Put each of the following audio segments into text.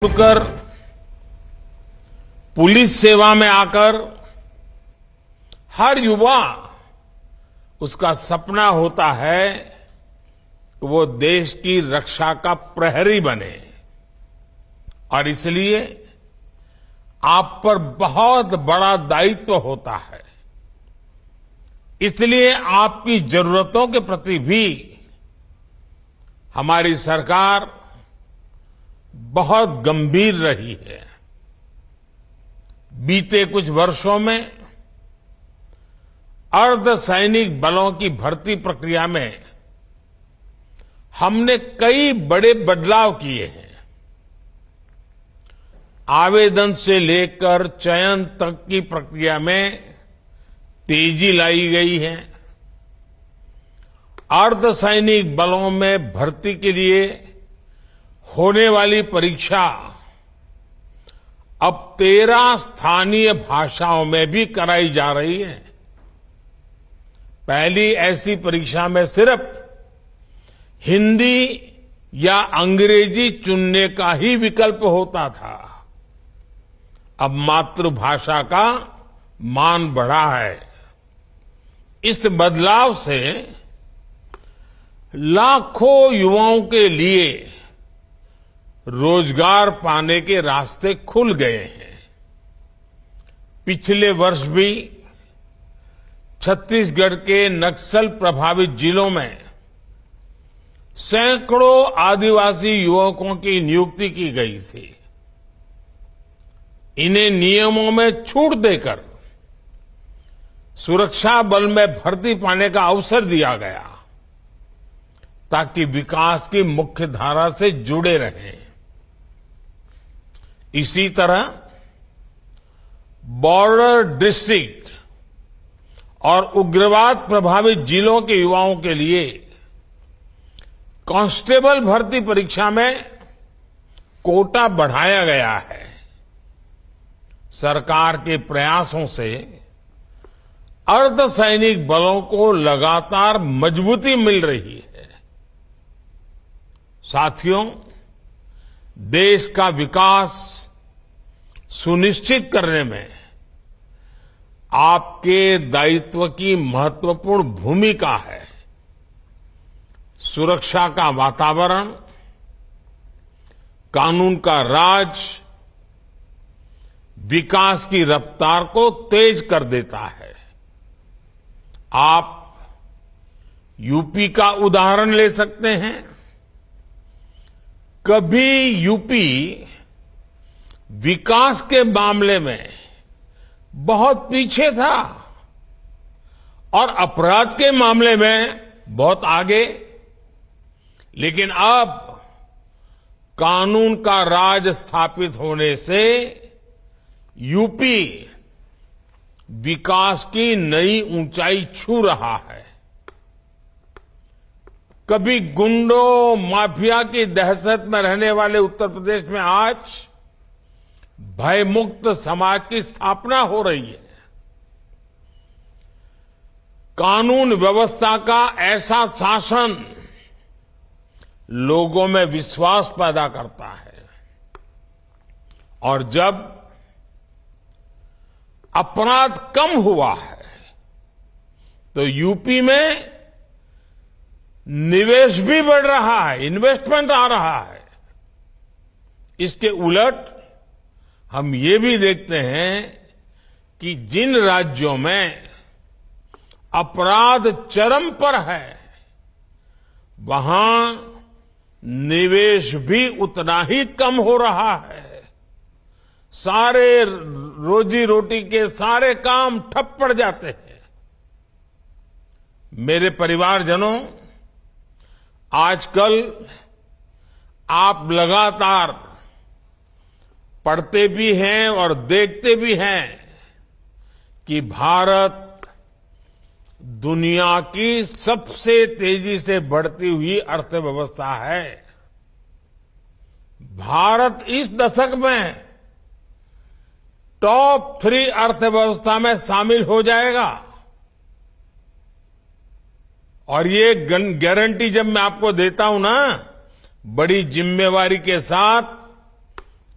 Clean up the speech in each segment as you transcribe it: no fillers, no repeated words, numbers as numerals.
छोड़कर पुलिस सेवा में आकर हर युवा उसका सपना होता है कि वो देश की रक्षा का प्रहरी बने। और इसलिए आप पर बहुत बड़ा दायित्व होता है। इसलिए आपकी जरूरतों के प्रति भी हमारी सरकार बहुत गंभीर रही है। बीते कुछ वर्षों में अर्धसैनिक बलों की भर्ती प्रक्रिया में हमने कई बड़े बदलाव किए हैं। आवेदन से लेकर चयन तक की प्रक्रिया में तेजी लाई गई है। अर्धसैनिक बलों में भर्ती के लिए होने वाली परीक्षा अब 13 स्थानीय भाषाओं में भी कराई जा रही है। पहली ऐसी परीक्षा में सिर्फ हिंदी या अंग्रेजी चुनने का ही विकल्प होता था। अब मातृभाषा का मान बढ़ा है। इस बदलाव से लाखों युवाओं के लिए रोजगार पाने के रास्ते खुल गए हैं। पिछले वर्ष भी छत्तीसगढ़ के नक्सल प्रभावित जिलों में सैकड़ों आदिवासी युवकों की नियुक्ति की गई थी। इन्हें नियमों में छूट देकर सुरक्षा बल में भर्ती पाने का अवसर दिया गया ताकि विकास की मुख्य धारा से जुड़े रहें। इसी तरह बॉर्डर डिस्ट्रिक्ट और उग्रवाद प्रभावित जिलों के युवाओं के लिए कांस्टेबल भर्ती परीक्षा में कोटा बढ़ाया गया है। सरकार के प्रयासों से अर्धसैनिक बलों को लगातार मजबूती मिल रही है। साथियों, देश का विकास सुनिश्चित करने में आपके दायित्व की महत्वपूर्ण भूमिका है। सुरक्षा का वातावरण, कानून का राज विकास की रफ्तार को तेज कर देता है। आप यूपी का उदाहरण ले सकते हैं। कभी यूपी विकास के मामले में बहुत पीछे था और अपराध के मामले में बहुत आगे, लेकिन अब कानून का राज स्थापित होने से यूपी विकास की नई ऊंचाई छू रहा है। कभी गुंडों माफिया की दहशत में रहने वाले उत्तर प्रदेश में आज भयमुक्त समाज की स्थापना हो रही है। कानून व्यवस्था का ऐसा शासन लोगों में विश्वास पैदा करता है और जब अपराध कम हुआ है तो यूपी में निवेश भी बढ़ रहा है, इन्वेस्टमेंट आ रहा है। इसके उलट हम ये भी देखते हैं कि जिन राज्यों में अपराध चरम पर है वहां निवेश भी उतना ही कम हो रहा है। सारे रोजी रोटी के सारे काम ठप पड़ जाते हैं। मेरे परिवारजनों, आजकल आप लगातार पढ़ते भी हैं और देखते भी हैं कि भारत दुनिया की सबसे तेजी से बढ़ती हुई अर्थव्यवस्था है। भारत इस दशक में टॉप 3 अर्थव्यवस्था में शामिल हो जाएगा। और ये गारंटी जब मैं आपको देता हूं ना, बड़ी जिम्मेवारी के साथ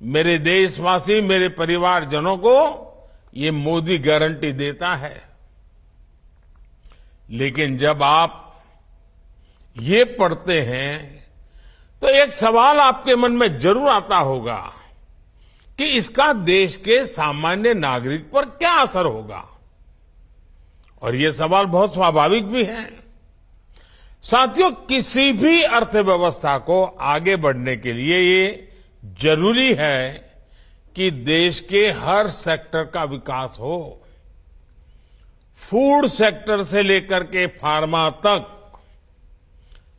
मेरे देशवासी, मेरे परिवारजनों को ये मोदी गारंटी देता है। लेकिन जब आप ये पढ़ते हैं तो एक सवाल आपके मन में जरूर आता होगा कि इसका देश के सामान्य नागरिक पर क्या असर होगा। और ये सवाल बहुत स्वाभाविक भी है। साथियों, किसी भी अर्थव्यवस्था को आगे बढ़ने के लिए ये जरूरी है कि देश के हर सेक्टर का विकास हो। फूड सेक्टर से लेकर के फार्मा तक,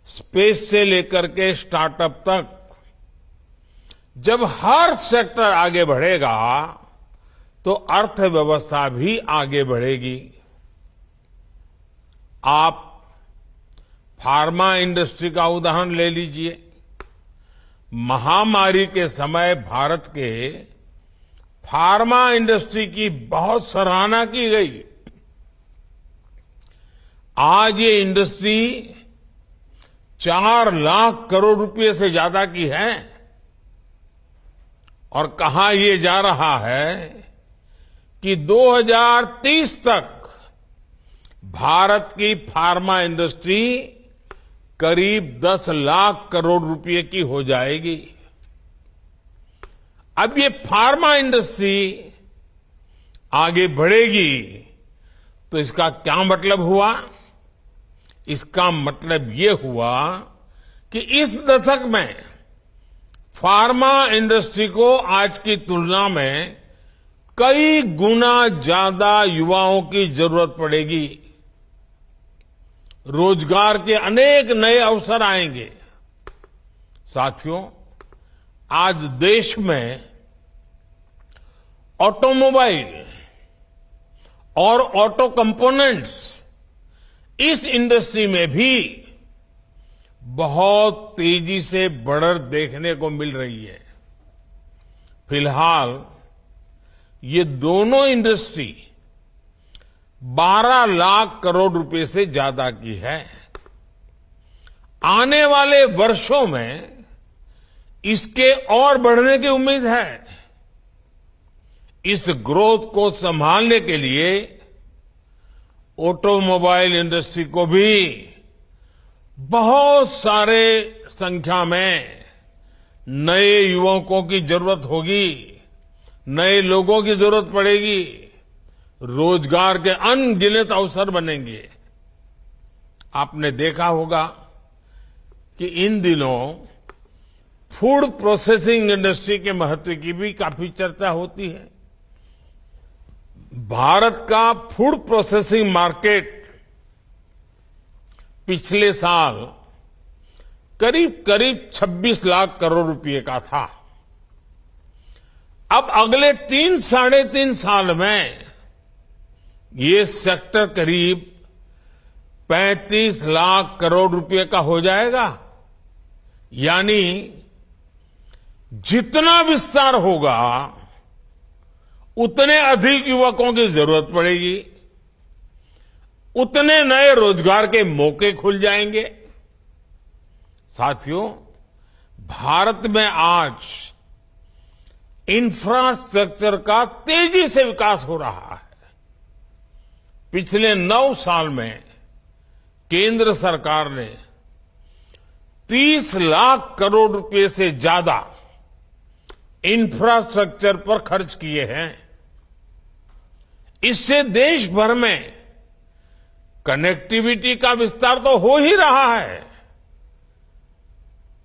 स्पेस से लेकर के स्टार्टअप तक, जब हर सेक्टर आगे बढ़ेगा तो अर्थव्यवस्था भी आगे बढ़ेगी। आप फार्मा इंडस्ट्री का उदाहरण ले लीजिए। महामारी के समय भारत के फार्मा इंडस्ट्री की बहुत सराहना की गई। आज ये इंडस्ट्री 4 लाख करोड़ रुपए से ज्यादा की है और कहा यह जा रहा है कि 2030 तक भारत की फार्मा इंडस्ट्री करीब 10 लाख करोड़ रुपए की हो जाएगी। अब ये फार्मा इंडस्ट्री आगे बढ़ेगी तो इसका क्या मतलब हुआ? इसका मतलब ये हुआ कि इस दशक में फार्मा इंडस्ट्री को आज की तुलना में कई गुना ज्यादा युवाओं की जरूरत पड़ेगी। रोजगार के अनेक नए अवसर आएंगे। साथियों, आज देश में ऑटोमोबाइल और ऑटो कंपोनेंट्स, इस इंडस्ट्री में भी बहुत तेजी से बढ़त देखने को मिल रही है। फिलहाल ये दोनों इंडस्ट्री 12 लाख करोड़ रुपए से ज्यादा की है। आने वाले वर्षों में इसके और बढ़ने की उम्मीद है। इस ग्रोथ को संभालने के लिए ऑटोमोबाइल इंडस्ट्री को भी बहुत सारे संख्या में नए युवकों की जरूरत होगी, नए लोगों की जरूरत पड़ेगी, रोजगार के अनगिनत अवसर बनेंगे। आपने देखा होगा कि इन दिनों फूड प्रोसेसिंग इंडस्ट्री के महत्व की भी काफी चर्चा होती है। भारत का फूड प्रोसेसिंग मार्केट पिछले साल करीब 26 लाख करोड़ रुपए का था। अब अगले 3-3.5 साल में ये सेक्टर करीब 35 लाख करोड़ रुपए का हो जाएगा। यानी जितना विस्तार होगा उतने अधिक युवकों की जरूरत पड़ेगी, उतने नए रोजगार के मौके खुल जाएंगे। साथियों, भारत में आज इंफ्रास्ट्रक्चर का तेजी से विकास हो रहा है। पिछले 9 साल में केंद्र सरकार ने 30 लाख करोड़ रुपए से ज्यादा इंफ्रास्ट्रक्चर पर खर्च किए हैं। इससे देश भर में कनेक्टिविटी का विस्तार तो हो ही रहा है।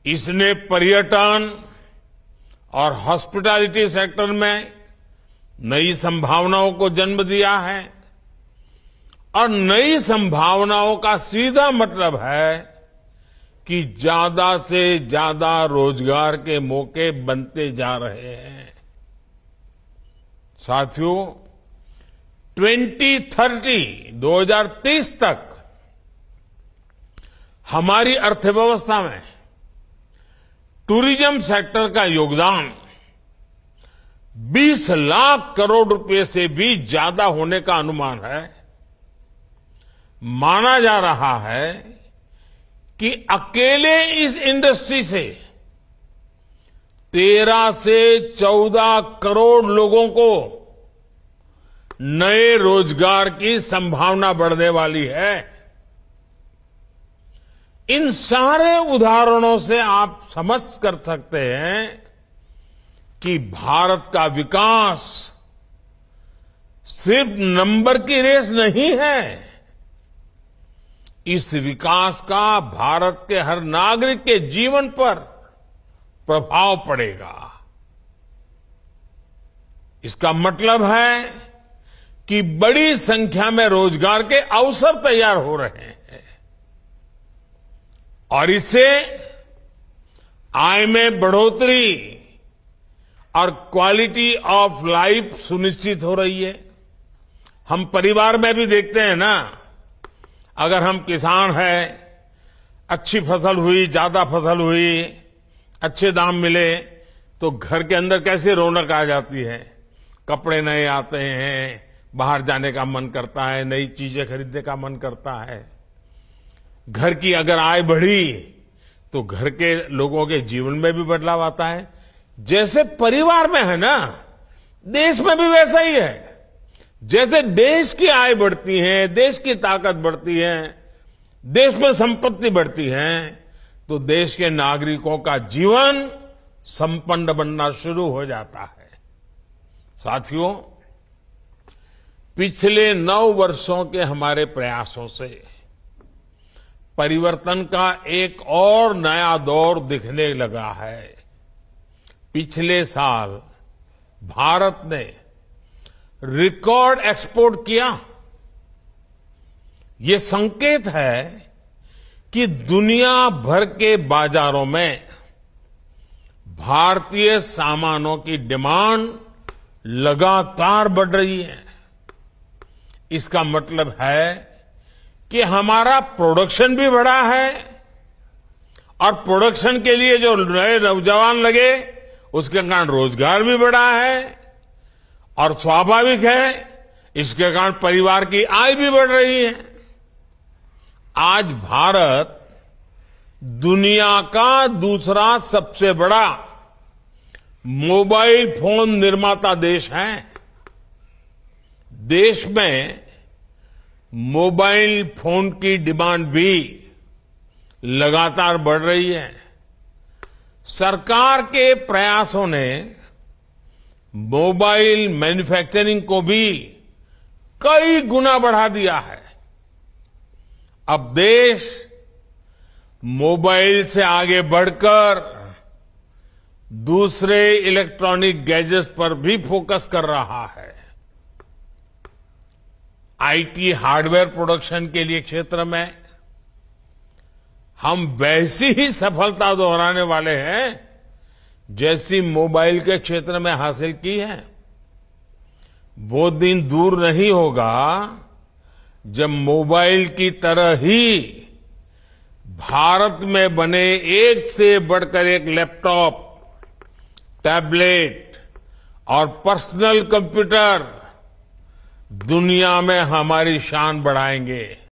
इसने पर्यटन और हॉस्पिटैलिटी सेक्टर में नई संभावनाओं को जन्म दिया है और नई संभावनाओं का सीधा मतलब है कि ज्यादा से ज्यादा रोजगार के मौके बनते जा रहे हैं। साथियों, 2030 तक हमारी अर्थव्यवस्था में टूरिज्म सेक्टर का योगदान 20 लाख करोड़ रुपए से भी ज्यादा होने का अनुमान है। माना जा रहा है कि अकेले इस इंडस्ट्री से 13 से 14 करोड़ लोगों को नए रोजगार की संभावना बढ़ने वाली है। इन सारे उदाहरणों से आप समझ कर सकते हैं कि भारत का विकास सिर्फ नंबर की रेस नहीं है। इस विकास का भारत के हर नागरिक के जीवन पर प्रभाव पड़ेगा। इसका मतलब है कि बड़ी संख्या में रोजगार के अवसर तैयार हो रहे हैं और इससे आय में बढ़ोतरी और क्वालिटी ऑफ लाइफ सुनिश्चित हो रही है। हम परिवार में भी देखते हैं ना, अगर हम किसान हैं, अच्छी फसल हुई, ज्यादा फसल हुई, अच्छे दाम मिले तो घर के अंदर कैसे रौनक आ जाती है। कपड़े नए आते हैं, बाहर जाने का मन करता है, नई चीजें खरीदने का मन करता है। घर की अगर आय बढ़ी तो घर के लोगों के जीवन में भी बदलाव आता है। जैसे परिवार में है ना, देश में भी वैसा ही है। जैसे देश की आय बढ़ती है, देश की ताकत बढ़ती है, देश में संपत्ति बढ़ती है, तो देश के नागरिकों का जीवन संपन्न बनना शुरू हो जाता है। साथियों, पिछले 9 वर्षों के हमारे प्रयासों से परिवर्तन का एक और नया दौर दिखने लगा है। पिछले साल भारत ने रिकॉर्ड एक्सपोर्ट किया। ये संकेत है कि दुनिया भर के बाजारों में भारतीय सामानों की डिमांड लगातार बढ़ रही है। इसका मतलब है कि हमारा प्रोडक्शन भी बढ़ा है और प्रोडक्शन के लिए जो नए नौजवान लगे उसके कारण रोजगार भी बढ़ा है और स्वाभाविक है इसके कारण परिवार की आय भी बढ़ रही है। आज भारत दुनिया का दूसरा सबसे बड़ा मोबाइल फोन निर्माता देश है। देश में मोबाइल फोन की डिमांड भी लगातार बढ़ रही है। सरकार के प्रयासों ने मोबाइल मैन्युफैक्चरिंग को भी कई गुना बढ़ा दिया है। अब देश मोबाइल से आगे बढ़कर दूसरे इलेक्ट्रॉनिक गैजेट्स पर भी फोकस कर रहा है। आईटी हार्डवेयर प्रोडक्शन के लिए क्षेत्र में हम वैसी ही सफलता दोहराने वाले हैं जैसी मोबाइल के क्षेत्र में हासिल की है। वो दिन दूर नहीं होगा जब मोबाइल की तरह ही भारत में बने एक से बढ़कर एक लैपटॉप, टैबलेट और पर्सनल कंप्यूटर दुनिया में हमारी शान बढ़ाएंगे।